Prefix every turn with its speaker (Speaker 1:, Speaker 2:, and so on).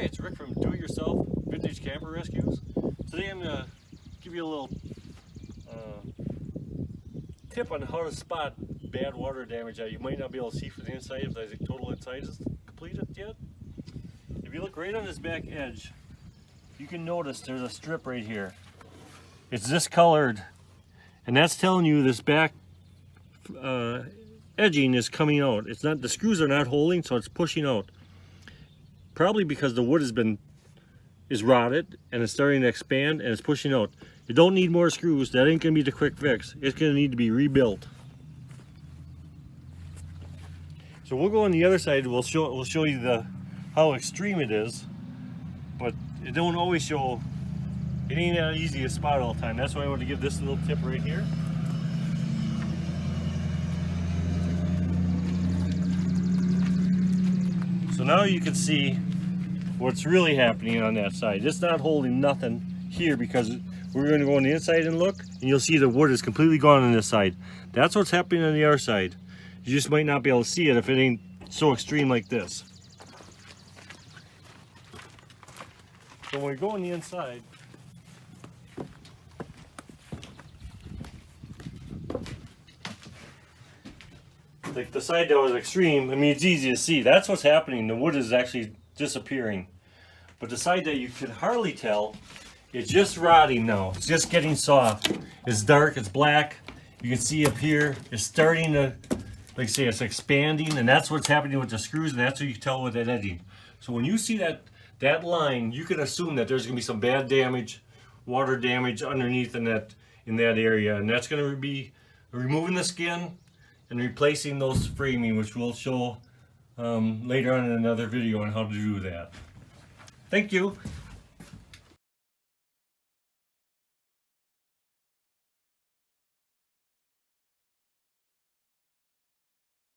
Speaker 1: Hi, it's Rick from Do It Yourself Vintage Camper Rescues. Today I'm going to give you a little tip on how to spot bad water damage that you might not be able to see from the inside if the total inside is completed yet. If you look right on this back edge, you can notice there's a strip right here. It's discolored, and that's telling you this back edging is coming out. It's not, the screws are not holding, so it's pushing out. Probably because the wood is rotted and it's starting to expand and it's pushing out. You don't need more screws. That ain't gonna be the quick fix. It's gonna need to be rebuilt. So we'll go on the other side. We'll show you how extreme it is, but it don't always show. It ain't that easy to spot all the time. That's why I want to give this little tip right here. So now you can see what's really happening on that side. It's not holding nothing here because we're going to go on the inside and look, and you'll see the wood is completely gone on this side. That's what's happening on the other side. You just might not be able to see it if it ain't so extreme like this. So when we go on the inside, like the side that was extreme, I mean, it's easy to see. That's what's happening. The wood is actually disappearing. But the side that you can hardly tell, it's just rotting now. It's just getting soft. It's dark, it's black. You can see up here, it's starting to, like I say, it's expanding, and that's what's happening with the screws, and that's what you can tell with that edging. So when you see that line, you can assume that there's gonna be some bad damage, water damage underneath in that area, and that's gonna be removing the skin and replacing those framing, which we'll show later on in another video on how to do that. Thank you.